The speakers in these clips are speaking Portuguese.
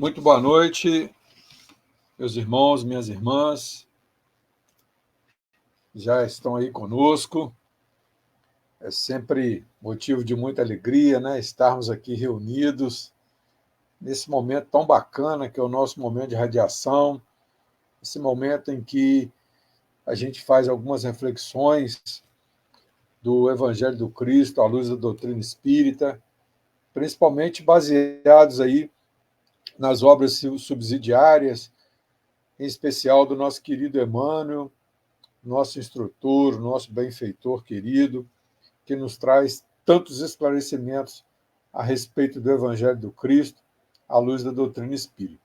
Muito boa noite, meus irmãos, minhas irmãs, já estão aí conosco. É sempre motivo de muita alegria, né? Estarmos aqui reunidos nesse momento tão bacana que é o nosso momento de radiação, esse momento em que a gente faz algumas reflexões do Evangelho do Cristo à luz da doutrina espírita, principalmente baseados aí nas obras subsidiárias, em especial do nosso querido Emmanuel, nosso instrutor, nosso benfeitor querido, que nos traz tantos esclarecimentos a respeito do Evangelho do Cristo, à luz da doutrina espírita.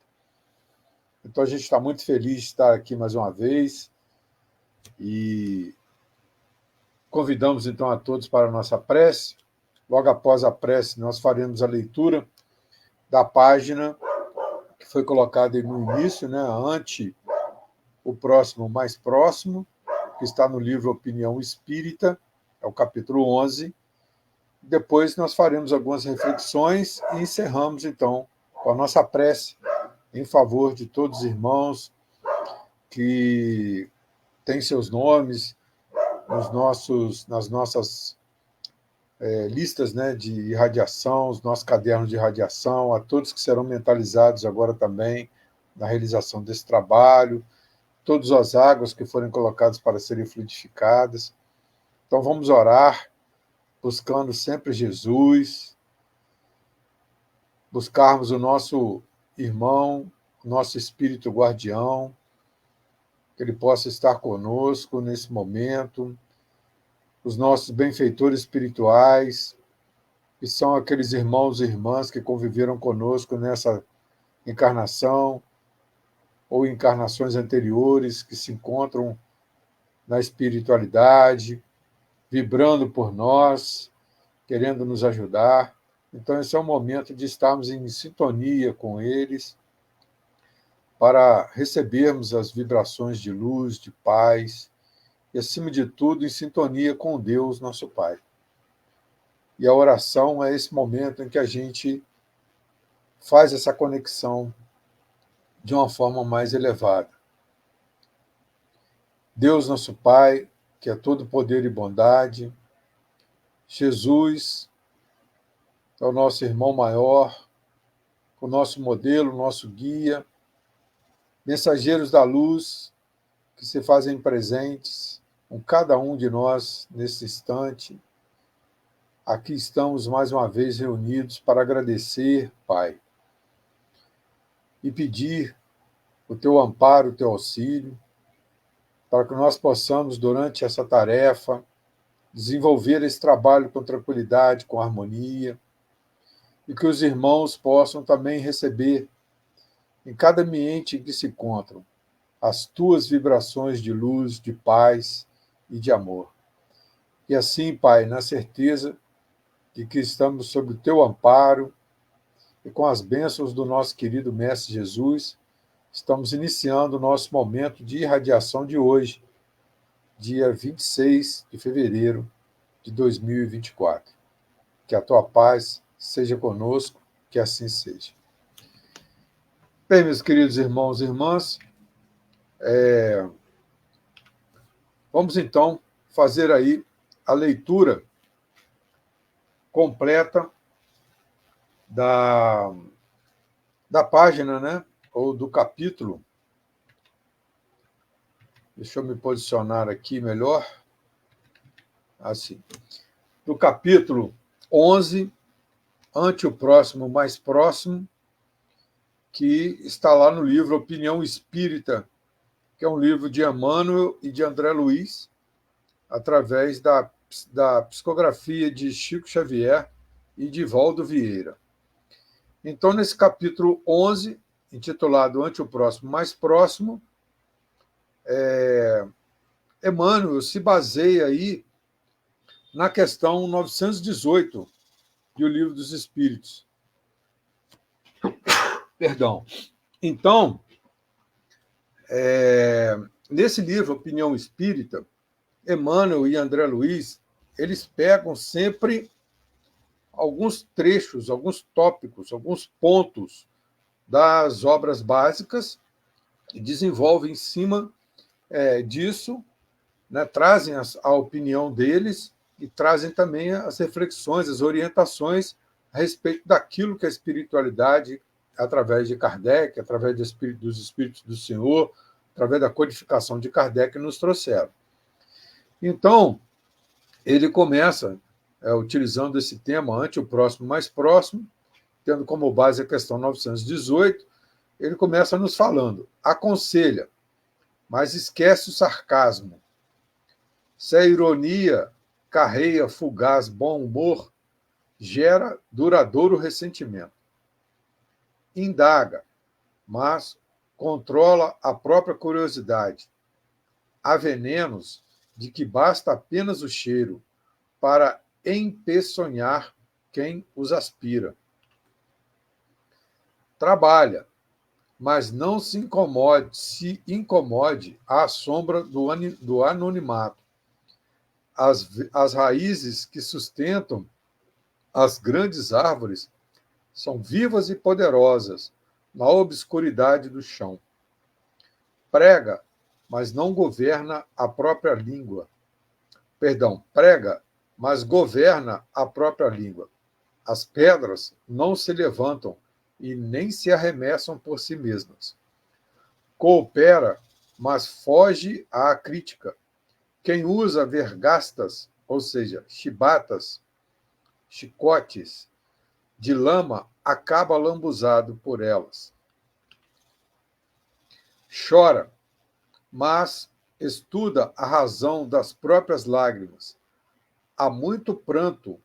Então, a gente está muito feliz de estar aqui mais uma vez e convidamos, então, a todos para a nossa prece. Logo após a prece, nós faremos a leitura da página que foi colocada aí no início, né, ante o próximo mais próximo, que está no livro Opinião Espírita, é o capítulo 11. Depois nós faremos algumas reflexões e encerramos, então, com a nossa prece em favor de todos os irmãos que têm seus nomes nas nossas listas, né, de irradiação, os nossos cadernos de irradiação, a todos que serão mentalizados agora também na realização desse trabalho, todas as águas que forem colocadas para serem fluidificadas. Então vamos orar, buscando sempre Jesus, buscarmos o nosso irmão, o nosso espírito guardião, que ele possa estar conosco nesse momento, os nossos benfeitores espirituais, que são aqueles irmãos e irmãs que conviveram conosco nessa encarnação ou encarnações anteriores, que se encontram na espiritualidade, vibrando por nós, querendo nos ajudar. Então, esse é o momento de estarmos em sintonia com eles, para recebermos as vibrações de luz, de paz, e, acima de tudo, em sintonia com Deus, nosso Pai. E a oração é esse momento em que a gente faz essa conexão de uma forma mais elevada. Deus, nosso Pai, que é todo poder e bondade, Jesus é o nosso irmão maior, o nosso modelo, o nosso guia, mensageiros da luz que se fazem presentes com cada um de nós nesse instante. Aqui estamos mais uma vez reunidos para agradecer, Pai, e pedir o teu amparo, o teu auxílio, para que nós possamos, durante essa tarefa, desenvolver esse trabalho com tranquilidade, com harmonia, e que os irmãos possam também receber, em cada ambiente em que se encontram, as tuas vibrações de luz, de paz e de amor. E assim, Pai, na certeza de que estamos sob o teu amparo e com as bênçãos do nosso querido Mestre Jesus, estamos iniciando o nosso momento de irradiação de hoje, dia 26 de fevereiro de 2024. Que a tua paz seja conosco, que assim seja. Bem, meus queridos irmãos e irmãs, vamos então fazer aí a leitura completa da página, né, ou do capítulo. Deixa eu me posicionar aqui melhor. Assim. Do capítulo 11, ante o próximo mais próximo, que está lá no livro Opinião Espírita, que é um livro de Emmanuel e de André Luiz, através da psicografia de Chico Xavier e de Valdo Vieira. Então, nesse capítulo 11, intitulado Ante o Próximo Mais Próximo, Emmanuel se baseia aí na questão 918 do Livro dos Espíritos. Perdão. Então, nesse livro, Opinião Espírita, Emmanuel e André Luiz, eles pegam sempre alguns trechos, alguns tópicos, alguns pontos das obras básicas e desenvolvem em cima disso, né, trazem a opinião deles e trazem também as reflexões, as orientações a respeito daquilo que a espiritualidade, através de Kardec, através dos Espíritos do Senhor, através da codificação de Kardec, nos trouxeram. Então, ele começa utilizando esse tema, ante o próximo mais próximo, tendo como base a questão 918, ele começa nos falando: aconselha, mas esquece o sarcasmo. Se a ironia carreia fugaz bom humor, gera duradouro ressentimento. Indaga, mas controla a própria curiosidade. Há venenos de que basta apenas o cheiro para empeçonhar quem os aspira. Trabalha, mas não se incomode à sombra do anonimato. As raízes que sustentam as grandes árvores são vivas e poderosas na obscuridade do chão. Prega, mas não governa a própria língua. Prega, mas governa a própria língua. As pedras não se levantam e nem se arremessam por si mesmas. Coopera, mas foge à crítica. Quem usa vergastas, ou seja, chibatas, chicotes, de lama, acaba lambuzado por elas. Chora, mas estuda a razão das próprias lágrimas. Há muito pranto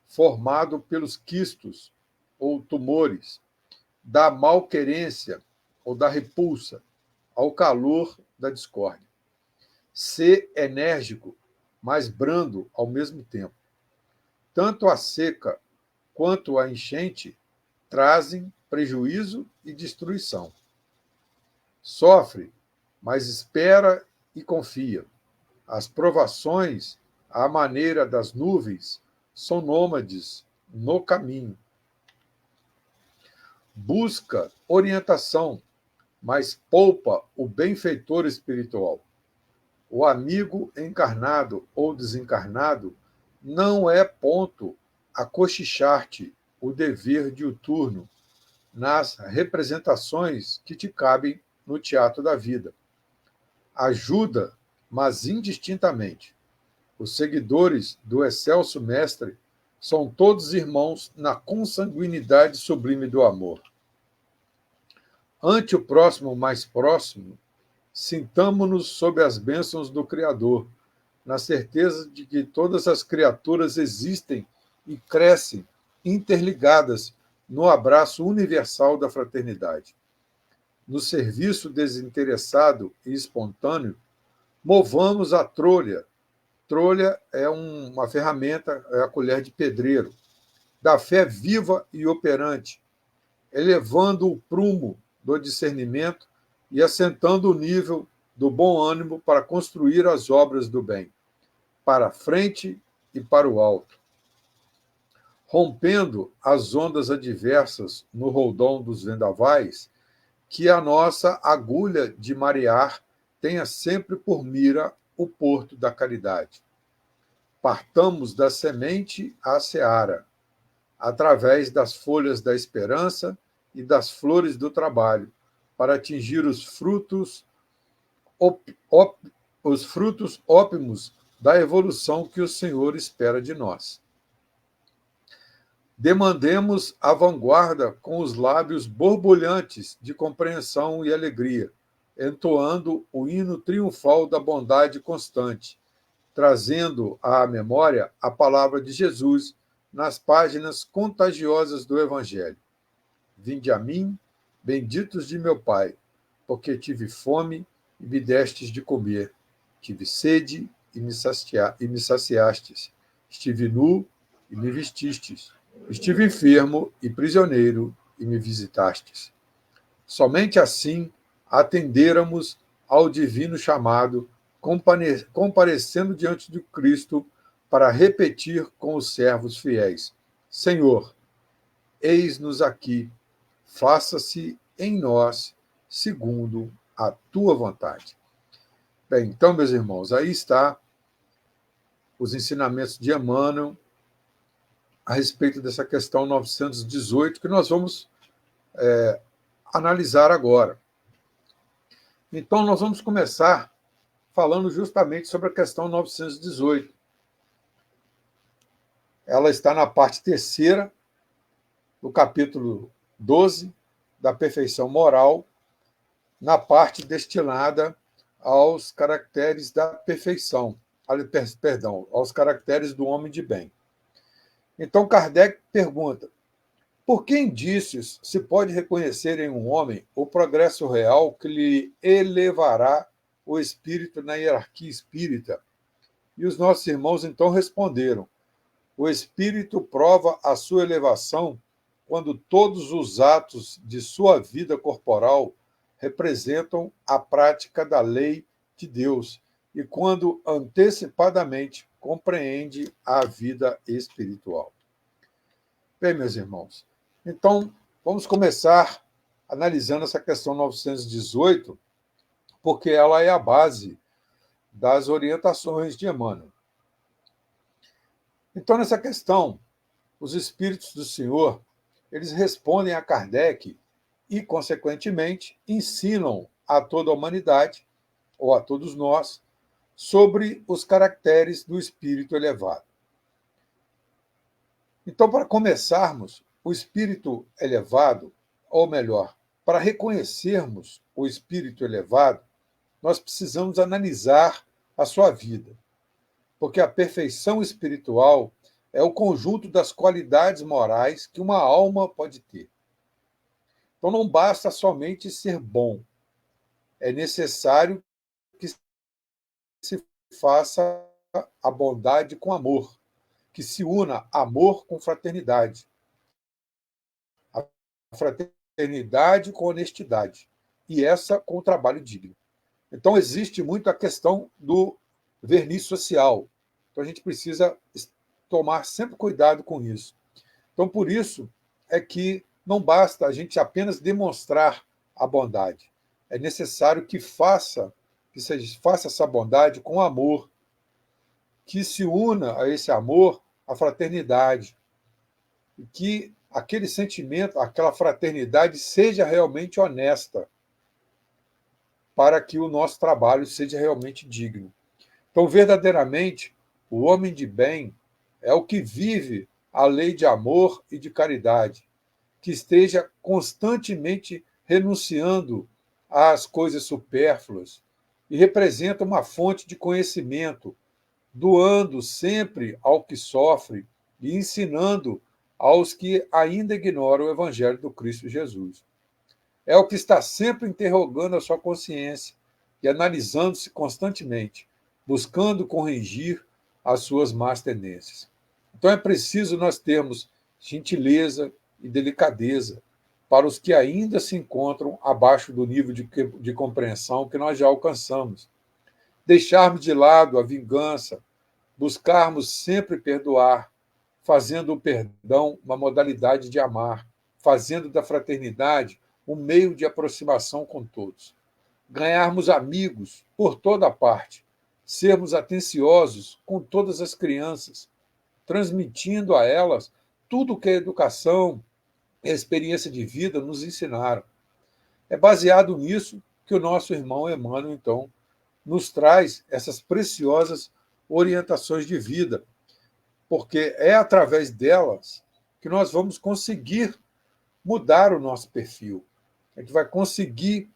formado pelos quistos ou tumores, da malquerência ou da repulsa ao calor da discórdia. Ser enérgico, mas brando ao mesmo tempo. Tanto a seca quanto a enchente trazem prejuízo e destruição. Sofre, mas espera e confia. As provações, à maneira das nuvens, são nômades no caminho. Busca orientação, mas poupa o benfeitor espiritual. O amigo encarnado ou desencarnado não é ponto a cochichar-te o dever diuturno nas representações que te cabem no teatro da vida. Ajuda, mas indistintamente. Os seguidores do excelso mestre são todos irmãos na consanguinidade sublime do amor. Ante o próximo mais próximo, sintamo-nos sob as bênçãos do Criador, na certeza de que todas as criaturas existem e crescem interligadas no abraço universal da fraternidade. No serviço desinteressado e espontâneo, movamos a trolha. Trolha é uma ferramenta, é a colher de pedreiro, da fé viva e operante, elevando o prumo do discernimento e assentando o nível do bom ânimo para construir as obras do bem, para a frente e para o alto. Rompendo as ondas adversas no roldão dos vendavais, que a nossa agulha de marear tenha sempre por mira o porto da caridade. Partamos da semente à seara, através das folhas da esperança e das flores do trabalho, para atingir os frutos ópimos da evolução que o Senhor espera de nós. Demandemos a vanguarda com os lábios borbulhantes de compreensão e alegria, entoando o hino triunfal da bondade constante, trazendo à memória a palavra de Jesus nas páginas contagiosas do Evangelho. Vinde a mim, benditos de meu Pai, porque tive fome e me destes de comer, tive sede e me saciastes, estive nu e me vestistes, estive enfermo e prisioneiro e me visitastes. Somente assim atendêramos ao divino chamado, comparecendo diante de Cristo para repetir com os servos fiéis: Senhor, eis-nos aqui, faça-se em nós, segundo a tua vontade. Bem, então, meus irmãos, aí está os ensinamentos de Emmanuel a respeito dessa questão 918, que nós vamos analisar agora. Então, nós vamos começar falando justamente sobre a questão 918. Ela está na parte terceira do capítulo 12 da perfeição moral, na parte destinada aos caracteres da perfeição, perdão, aos caracteres do homem de bem. Então, Kardec pergunta: por que indícios se pode reconhecer em um homem o progresso real que lhe elevará o espírito na hierarquia espírita? E os nossos irmãos então responderam: o espírito prova a sua elevação quando todos os atos de sua vida corporal representam a prática da lei de Deus e quando antecipadamente compreende a vida espiritual. Bem, meus irmãos, então vamos começar analisando essa questão 918, porque ela é a base das orientações de Emmanuel. Então, nessa questão, os espíritos do Senhor, eles respondem a Kardec e, consequentemente, ensinam a toda a humanidade, ou a todos nós, sobre os caracteres do espírito elevado. Então, para começarmos, o espírito elevado, ou melhor, para reconhecermos o espírito elevado, nós precisamos analisar a sua vida, porque a perfeição espiritual é o conjunto das qualidades morais que uma alma pode ter. Então, não basta somente ser bom, é necessário que se faça a bondade com amor, que se una amor com fraternidade, a fraternidade com honestidade, e essa com o trabalho digno. Então, existe muito a questão do verniz social. Então, a gente precisa tomar sempre cuidado com isso. Então, por isso é que não basta a gente apenas demonstrar a bondade. É necessário que se faça essa bondade com amor, que se una a esse amor a fraternidade, e que aquele sentimento, aquela fraternidade seja realmente honesta, para que o nosso trabalho seja realmente digno. Então, verdadeiramente, o homem de bem é o que vive a lei de amor e de caridade, que esteja constantemente renunciando às coisas supérfluas e representa uma fonte de conhecimento, doando sempre ao que sofre e ensinando aos que ainda ignoram o Evangelho do Cristo Jesus. É o que está sempre interrogando a sua consciência e analisando-se constantemente, buscando corrigir as suas más tendências. Então é preciso nós termos gentileza e delicadeza para os que ainda se encontram abaixo do nível de compreensão que nós já alcançamos. Deixarmos de lado a vingança, buscarmos sempre perdoar, fazendo o perdão uma modalidade de amar, fazendo da fraternidade um meio de aproximação com todos. Ganharmos amigos por toda parte, sermos atenciosos com todas as crianças, transmitindo a elas tudo o que a educação e a experiência de vida nos ensinaram. É baseado nisso que o nosso irmão Emmanuel, então, nos traz essas preciosas orientações de vida, porque é através delas que nós vamos conseguir mudar o nosso perfil. A gente vai conseguir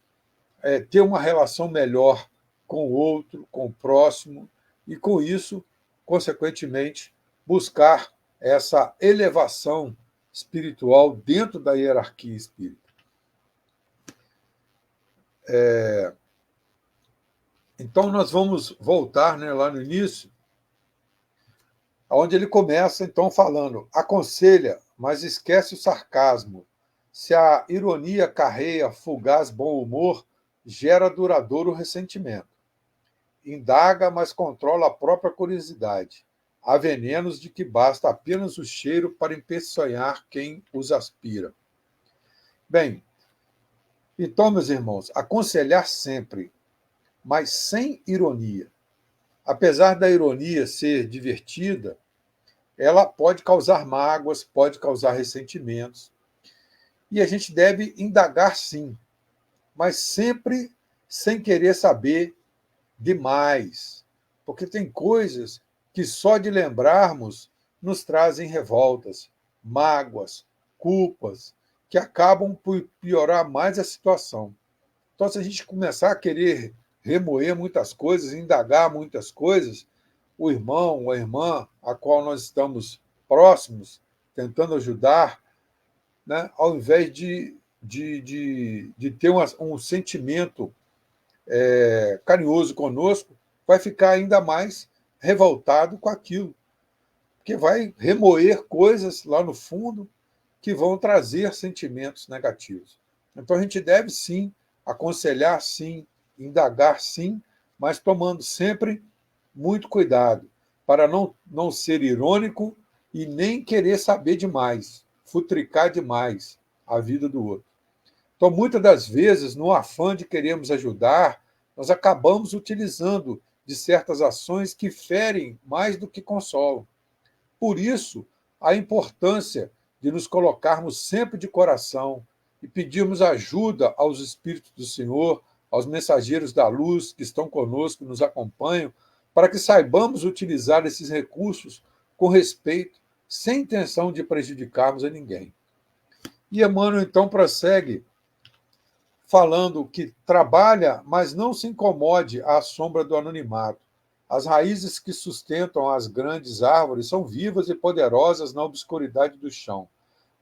ter uma relação melhor com o outro, com o próximo, e com isso, consequentemente, buscar essa elevação espiritual dentro da hierarquia espírita. Então, nós vamos voltar, lá no início, onde ele começa, então, falando: aconselha, mas esquece o sarcasmo. Se a ironia carreia fugaz bom humor, gera duradouro ressentimento. Indaga, mas controla a própria curiosidade. Há venenos de que basta apenas o cheiro para empeçonhar quem os aspira. Bem, Então, meus irmãos, aconselhar sempre, mas sem ironia. Apesar da ironia ser divertida, ela pode causar mágoas, pode causar ressentimentos. E a gente deve indagar sim, mas sempre sem querer saber demais. Porque tem coisas que só de lembrarmos nos trazem revoltas, mágoas, culpas, que acabam por piorar mais a situação. Então, se a gente começar a querer remoer muitas coisas, indagar muitas coisas, o irmão ou a irmã a qual nós estamos próximos, tentando ajudar, né, ao invés de ter um sentimento carinhoso conosco, vai ficar ainda mais revoltado com aquilo, porque vai remoer coisas lá no fundo que vão trazer sentimentos negativos. Então a gente deve sim aconselhar, sim, indagar, sim, mas tomando sempre muito cuidado para não ser irônico e nem querer saber demais, futricar demais a vida do outro. Então, muitas das vezes, no afã de queremos ajudar, nós acabamos utilizando de certas ações que ferem mais do que consolam. Por isso, a importância de nos colocarmos sempre de coração e pedirmos ajuda aos Espíritos do Senhor, aos mensageiros da luz que estão conosco, nos acompanham, para que saibamos utilizar esses recursos com respeito, sem intenção de prejudicarmos a ninguém. E Emmanuel, então, prossegue falando que trabalha, mas não se incomode à sombra do anonimato. As raízes que sustentam as grandes árvores são vivas e poderosas na obscuridade do chão.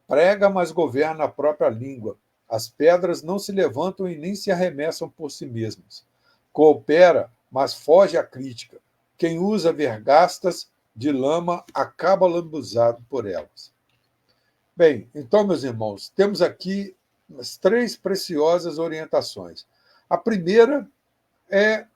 Prega, mas governa a própria língua. As pedras não se levantam e nem se arremessam por si mesmas. Coopera, mas foge à crítica. Quem usa vergastas de lama acaba lambuzado por elas. Bem, então, meus irmãos, temos aqui as 3 preciosas orientações. A primeira é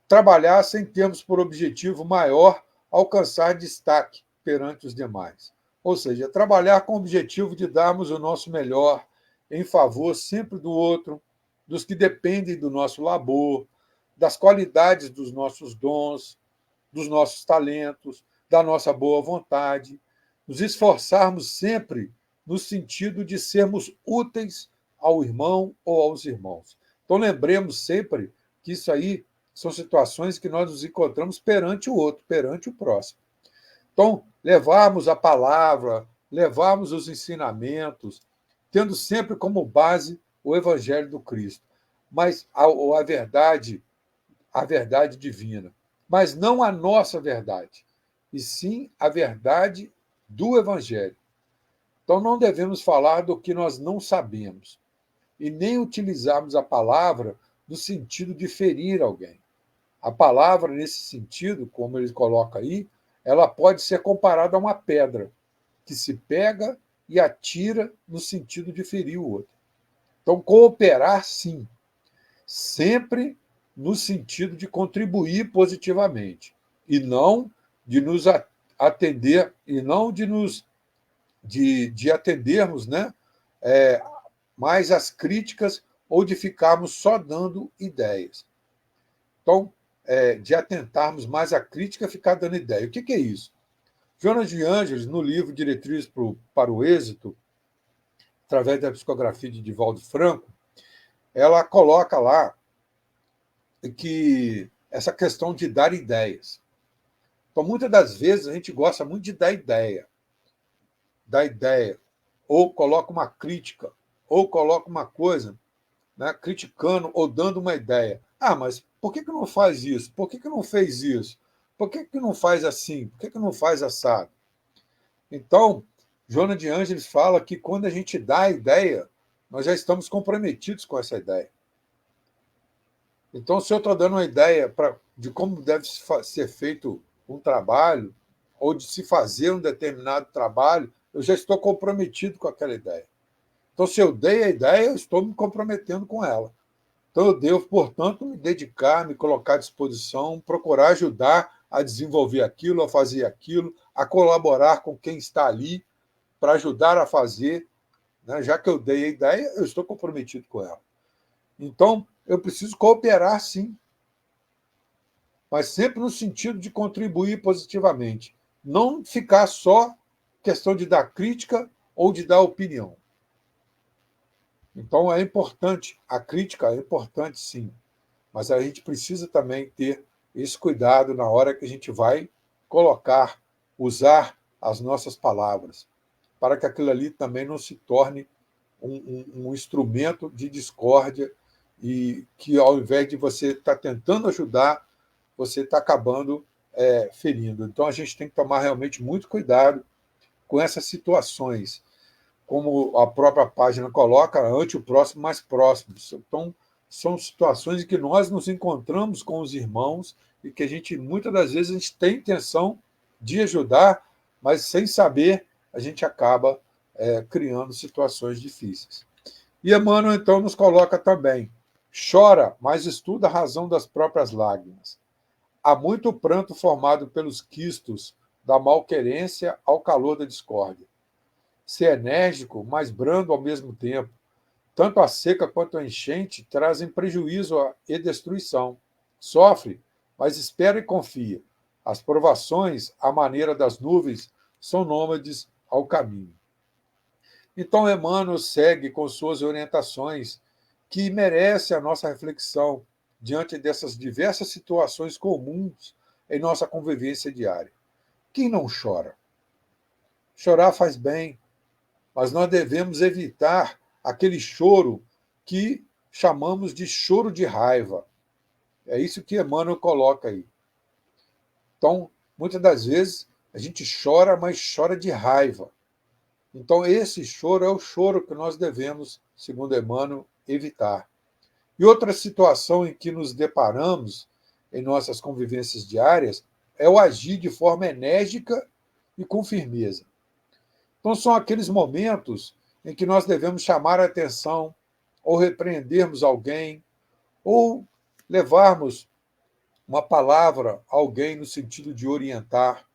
trabalhar sem termos por objetivo maior alcançar destaque perante os demais. Ou seja, trabalhar com o objetivo de darmos o nosso melhor em favor sempre do outro, dos que dependem do nosso labor, das qualidades dos nossos dons, dos nossos talentos, da nossa boa vontade, nos esforçarmos sempre no sentido de sermos úteis ao irmão ou aos irmãos. Então, lembremos sempre que isso aí são situações que nós nos encontramos perante o outro, perante o próximo. Então, levarmos a palavra, levarmos os ensinamentos, tendo sempre como base o Evangelho do Cristo, mas a verdade divina, mas não a nossa verdade, e sim a verdade do Evangelho. Então, não devemos falar do que nós não sabemos, e nem utilizarmos a palavra no sentido de ferir alguém. A palavra, nesse sentido, como ele coloca aí, ela pode ser comparada a uma pedra que se pega e atira no sentido de ferir o outro. Então, cooperar, sim, sempre no sentido de contribuir positivamente, e não de nos atender, e não de atendermos, né, mais as críticas ou de ficarmos só dando ideias. Então, de atentarmos mais à crítica, ficar dando ideia. O que é isso? Joana de Ângeles, no livro Diretrizes para o Êxito, através da psicografia de Divaldo Franco, ela coloca lá que essa questão de dar ideias. Então, muitas das vezes, a gente gosta muito de dar ideia, ou coloca uma crítica, ou coloca uma coisa, né, criticando ou dando uma ideia. Ah, mas por que não faz isso? Por que não fez isso? Por que não faz assim? Por que não faz assado? Então, Joana de Ângeles fala que quando a gente dá a ideia, nós já estamos comprometidos com essa ideia. Então, se eu estou dando uma ideia de como deve ser feito um trabalho, ou de se fazer um determinado trabalho, eu já estou comprometido com aquela ideia. Então, se eu dei a ideia, eu estou me comprometendo com ela. Então, eu devo, portanto, me dedicar, me colocar à disposição, procurar ajudar a desenvolver aquilo, a fazer aquilo, a colaborar com quem está ali para ajudar a fazer, né? Já que eu dei a ideia, eu estou comprometido com ela. Então, eu preciso cooperar, sim, mas sempre no sentido de contribuir positivamente. Não ficar só questão de dar crítica ou de dar opinião. Então, é importante, a crítica é importante, sim, mas a gente precisa também ter esse cuidado na hora que a gente vai colocar, usar as nossas palavras, para que aquilo ali também não se torne um instrumento de discórdia e que, ao invés de você estar tentando ajudar, você está acabando ferindo. Então, a gente tem que tomar realmente muito cuidado com essas situações, como a própria página coloca, ante o próximo mais próximo. Então, são situações em que nós nos encontramos com os irmãos e que a gente, muitas das vezes, a gente tem intenção de ajudar, mas sem saber, a gente acaba criando situações difíceis. E Emmanuel, então, nos coloca também: chora, mas estuda a razão das próprias lágrimas. Há muito pranto formado pelos quistos da malquerência ao calor da discórdia. Ser enérgico, mas brando ao mesmo tempo. Tanto a seca quanto a enchente trazem prejuízo e destruição. Sofre, mas espera e confia. As provações, à maneira das nuvens, são nômades ao caminho. Então, Emmanuel segue com suas orientações, que merece a nossa reflexão diante dessas diversas situações comuns em nossa convivência diária. Quem não chora? Chorar faz bem, mas nós devemos evitar aquele choro que chamamos de choro de raiva. É isso que Emmanuel coloca aí. Então, muitas das vezes, a gente chora, mas chora de raiva. Então, esse choro é o choro que nós devemos, segundo Emmanuel, evitar. E outra situação em que nos deparamos em nossas convivências diárias é o agir de forma enérgica e com firmeza. Então, são aqueles momentos em que nós devemos chamar a atenção, ou repreendermos alguém, ou levarmos uma palavra a alguém no sentido de orientar.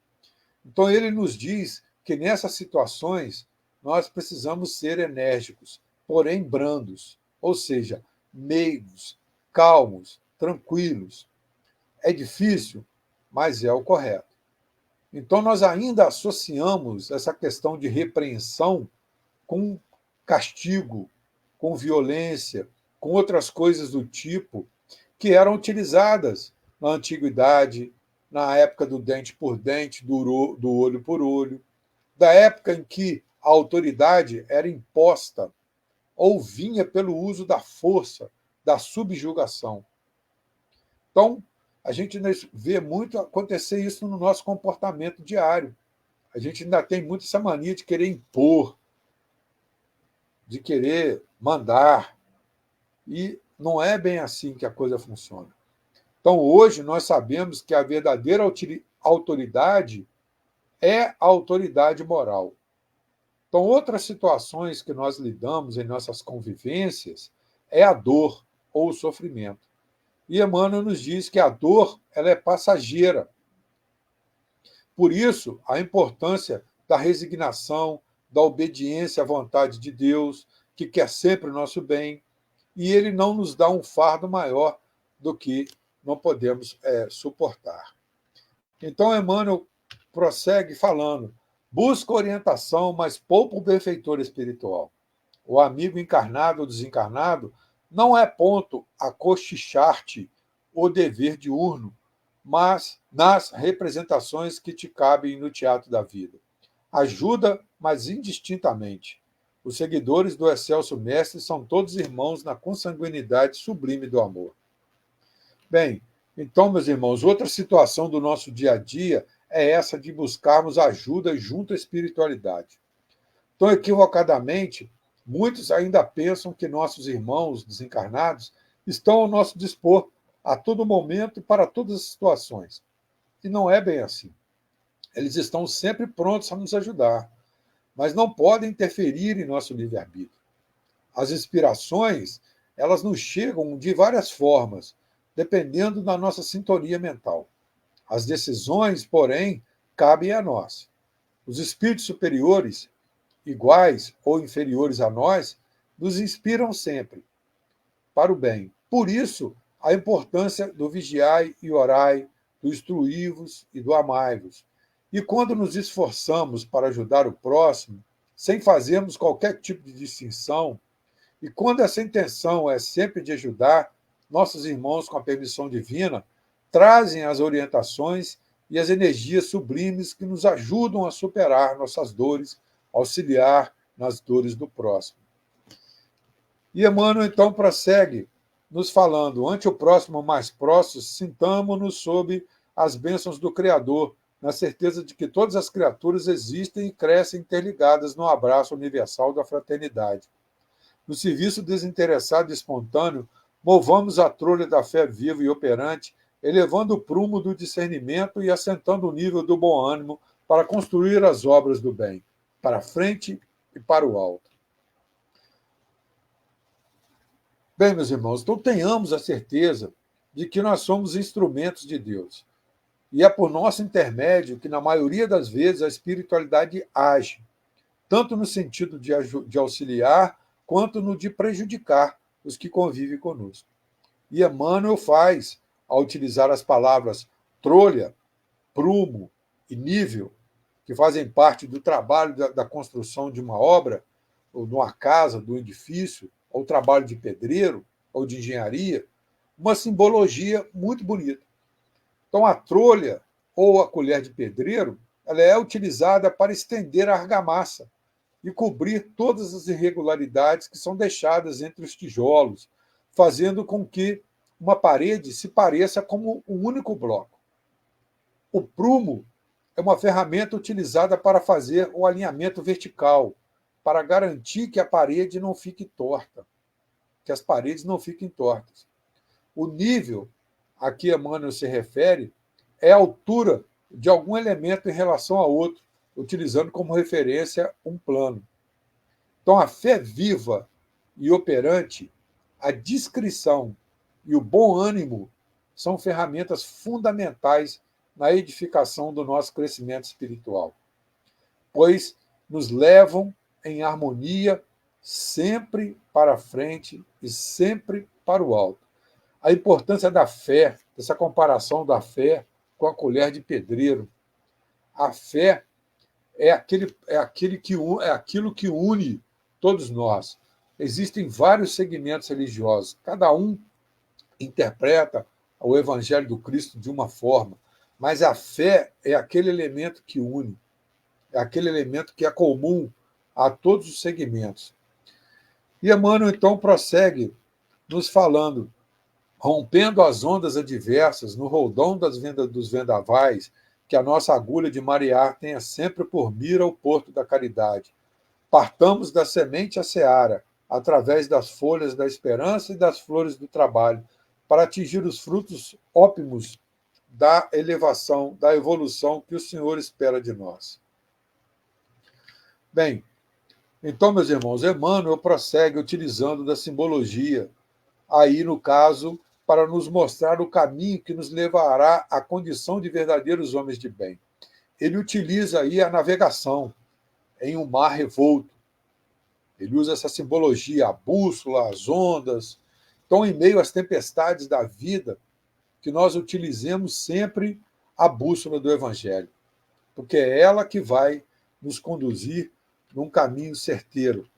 Então, ele nos diz que nessas situações nós precisamos ser enérgicos, porém brandos, ou seja, meigos, calmos, tranquilos. É difícil, mas é o correto. Então, nós ainda associamos essa questão de repreensão com castigo, com violência, com outras coisas do tipo que eram utilizadas na antiguidade, na época do dente por dente, do olho por olho, da época em que a autoridade era imposta ou vinha pelo uso da força, da subjugação. Então, a gente vê muito acontecer isso no nosso comportamento diário. A gente ainda tem muito essa mania de querer impor, de querer mandar, e não é bem assim que a coisa funciona. Então, hoje, nós sabemos que a verdadeira autoridade é a autoridade moral. Então, outras situações que nós lidamos em nossas convivências é a dor ou o sofrimento. E Emmanuel nos diz que a dor ela é passageira. Por isso, a importância da resignação, da obediência à vontade de Deus, que quer sempre o nosso bem, e ele não nos dá um fardo maior do que não podemos suportar. Então, Emmanuel prossegue falando: busca orientação, mas poupa o benfeitor espiritual. O amigo encarnado ou desencarnado não é ponto a cochichar-te o dever diurno, mas nas representações que te cabem no teatro da vida. Ajuda, mas indistintamente. Os seguidores do excelso mestre são todos irmãos na consanguinidade sublime do amor. Bem, então, meus irmãos, outra situação do nosso dia a dia é essa de buscarmos ajuda junto à espiritualidade. Então, equivocadamente, muitos ainda pensam que nossos irmãos desencarnados estão ao nosso dispor a todo momento e para todas as situações. E não é bem assim. Eles estão sempre prontos a nos ajudar, mas não podem interferir em nosso livre-arbítrio. As inspirações, elas nos chegam de várias formas, dependendo da nossa sintonia mental. As decisões, porém, cabem a nós. Os espíritos superiores, iguais ou inferiores a nós, nos inspiram sempre. para o bem. Por isso, a importância do vigiai e orai, do instruí-vos e do amai-vos. E quando nos esforçamos para ajudar o próximo, sem fazermos qualquer tipo de distinção, e quando essa intenção é sempre de ajudar, nossos irmãos, com a permissão divina, trazem as orientações e as energias sublimes que nos ajudam a superar nossas dores, auxiliar nas dores do próximo. E Emmanuel, então, prossegue nos falando: ante o próximo mais próximo, sintamo-nos sob as bênçãos do Criador, na certeza de que todas as criaturas existem e crescem interligadas no abraço universal da fraternidade. No serviço desinteressado e espontâneo, movamos a trolha da fé viva e operante, elevando o prumo do discernimento e assentando o nível do bom ânimo para construir as obras do bem, para a frente e para o alto. Bem, meus irmãos, então tenhamos a certeza de que nós somos instrumentos de Deus. E é por nosso intermédio que, na maioria das vezes, a espiritualidade age, tanto no sentido de auxiliar, quanto no de prejudicar os que convivem conosco. E Emmanuel faz, ao utilizar as palavras trolha, prumo e nível, que fazem parte do trabalho da construção de uma obra, ou de uma casa, do edifício, ou trabalho de pedreiro, ou de engenharia, uma simbologia muito bonita. Então, a trolha, ou a colher de pedreiro, ela é utilizada para estender a argamassa e cobrir todas as irregularidades que são deixadas entre os tijolos, fazendo com que uma parede se pareça como um único bloco. O prumo é uma ferramenta utilizada para fazer o alinhamento vertical, para garantir que a parede não fique torta, que as paredes não fiquem tortas. O nível a que Emmanuel se refere é a altura de algum elemento em relação a outro, utilizando como referência um plano. Então, a fé viva e operante, a discrição e o bom ânimo são ferramentas fundamentais na edificação do nosso crescimento espiritual, pois nos levam em harmonia sempre para a frente e sempre para o alto. A importância da fé, dessa comparação da fé com a colher de pedreiro. A fé é aquilo que une todos nós. Existem vários segmentos religiosos, cada um interpreta o Evangelho do Cristo de uma forma, mas a fé é aquele elemento que une, é aquele elemento que é comum a todos os segmentos. E Emmanuel, então, prossegue nos falando: rompendo as ondas adversas no roldão dos vendavais, que a nossa agulha de marear tenha sempre por mira o porto da caridade. Partamos da semente à seara, através das folhas da esperança e das flores do trabalho, para atingir os frutos ópimos da elevação, da evolução que o Senhor espera de nós. Bem, então, meus irmãos, Emmanuel prossegue utilizando da simbologia, aí no caso, para nos mostrar o caminho que nos levará à condição de verdadeiros homens de bem. Ele utiliza aí a navegação em um mar revolto. Ele usa essa simbologia, a bússola, as ondas. Então, em meio às tempestades da vida, que nós utilizemos sempre a bússola do Evangelho, porque é ela que vai nos conduzir num caminho certeiro.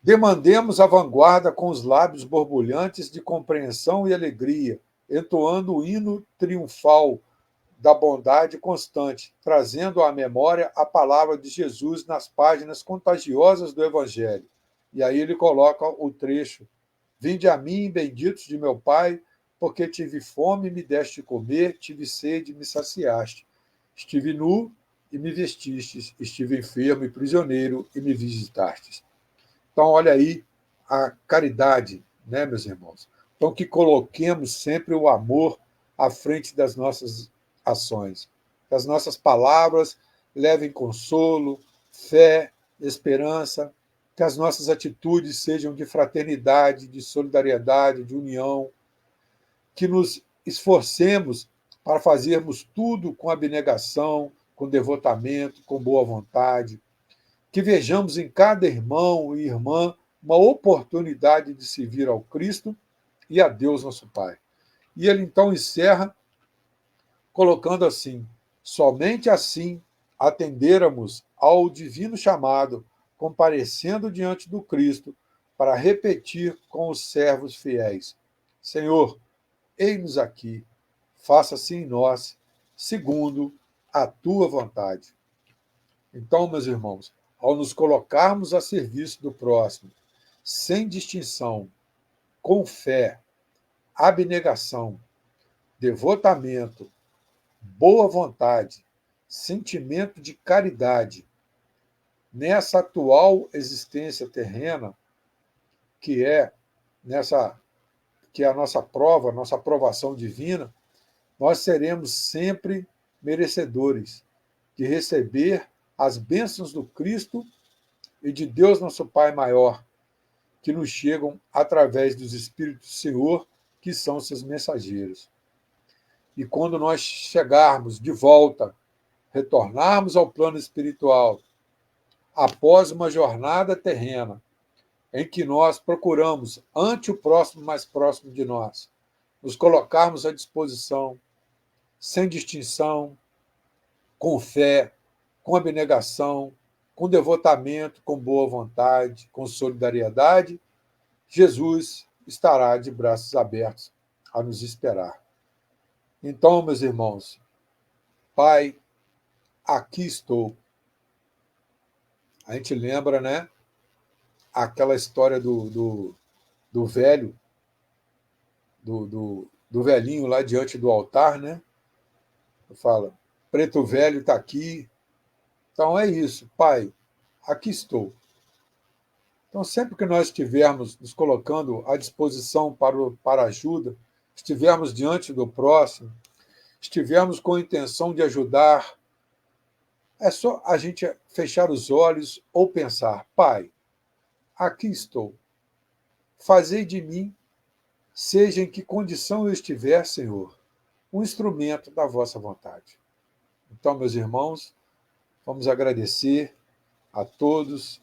Demandemos a vanguarda com os lábios borbulhantes de compreensão e alegria, entoando o hino triunfal da bondade constante, trazendo à memória a palavra de Jesus nas páginas contagiosas do Evangelho. E aí ele coloca o trecho: vinde a mim, benditos de meu Pai, porque tive fome e me deste comer, tive sede e me saciaste. Estive nu e me vestistes, estive enfermo e prisioneiro e me visitastes. Então, olha aí a caridade, né, meus irmãos? Então, que coloquemos sempre o amor à frente das nossas ações. Que as nossas palavras levem consolo, fé, esperança, que as nossas atitudes sejam de fraternidade, de solidariedade, de união, que nos esforcemos para fazermos tudo com abnegação, com devotamento, com boa vontade, que vejamos em cada irmão e irmã uma oportunidade de servir ao Cristo e a Deus nosso Pai. E ele então encerra colocando assim: somente assim atenderamos ao divino chamado, comparecendo diante do Cristo, para repetir com os servos fiéis: Senhor, eis-nos aqui, faça-se em nós, segundo a tua vontade. Então, meus irmãos, ao nos colocarmos a serviço do próximo, sem distinção, com fé, abnegação, devotamento, boa vontade, sentimento de caridade, nessa atual existência terrena, que é a nossa prova, a nossa aprovação divina, nós seremos sempre merecedores de receber as bênçãos do Cristo e de Deus nosso Pai maior, que nos chegam através dos Espíritos do Senhor, que são seus mensageiros. E quando nós chegarmos de volta, retornarmos ao plano espiritual, após uma jornada terrena, em que nós procuramos, ante o próximo mais próximo de nós, nos colocarmos à disposição, sem distinção, com fé, com abnegação, com devotamento, com boa vontade, com solidariedade, Jesus estará de braços abertos a nos esperar. Então, meus irmãos, Pai, aqui estou. A gente lembra, né, aquela história do velho, do velhinho lá diante do altar, né? Fala, preto velho está aqui. Então é isso, Pai, aqui estou. Então, sempre que nós estivermos nos colocando à disposição para ajuda, estivermos diante do próximo, estivermos com a intenção de ajudar, é só a gente fechar os olhos ou pensar: Pai, aqui estou. Fazei de mim, seja em que condição eu estiver, Senhor, um instrumento da vossa vontade. Então, meus irmãos, vamos agradecer a todos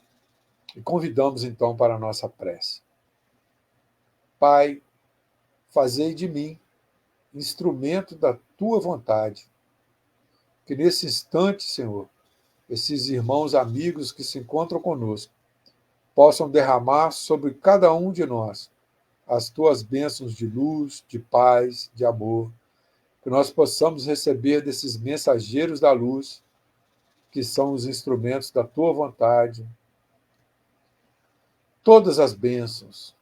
e convidamos então para a nossa prece. Pai, fazei de mim instrumento da tua vontade. Que nesse instante, Senhor, esses irmãos amigos que se encontram conosco possam derramar sobre cada um de nós as tuas bênçãos de luz, de paz, de amor, que nós possamos receber desses mensageiros da luz, que são os instrumentos da tua vontade, todas as bênçãos,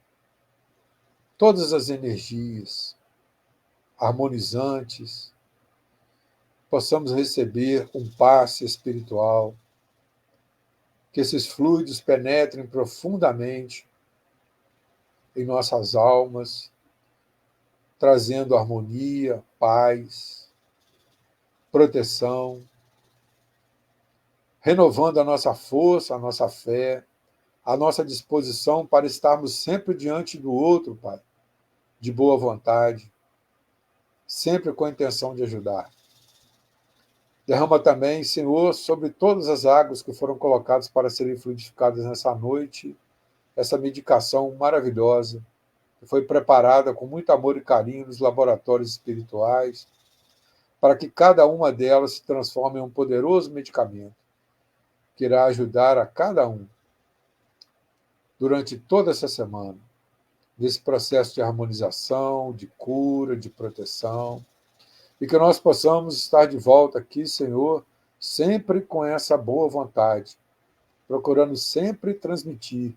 todas as energias harmonizantes, possamos receber um passe espiritual, que esses fluidos penetrem profundamente em nossas almas, trazendo harmonia, paz, proteção, renovando a nossa força, a nossa fé, a nossa disposição para estarmos sempre diante do outro, Pai, de boa vontade, sempre com a intenção de ajudar. Derrama também, Senhor, sobre todas as águas que foram colocadas para serem fluidificadas nessa noite, essa medicação maravilhosa, que foi preparada com muito amor e carinho nos laboratórios espirituais, para que cada uma delas se transforme em um poderoso medicamento, que irá ajudar a cada um, durante toda essa semana, nesse processo de harmonização, de cura, de proteção, e que nós possamos estar de volta aqui, Senhor, sempre com essa boa vontade, procurando sempre transmitir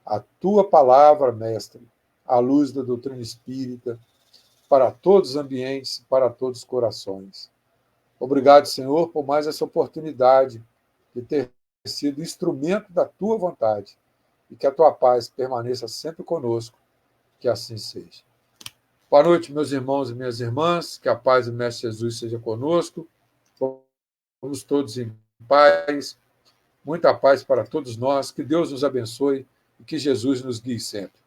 a tua palavra, mestre, à luz da doutrina espírita, para todos os ambientes, para todos os corações. Obrigado, Senhor, por mais essa oportunidade de ter sido instrumento da tua vontade, e que a tua paz permaneça sempre conosco, que assim seja. Boa noite, meus irmãos e minhas irmãs, que a paz do Mestre Jesus seja conosco. Vamos todos em paz, muita paz para todos nós, que Deus nos abençoe e que Jesus nos guie sempre.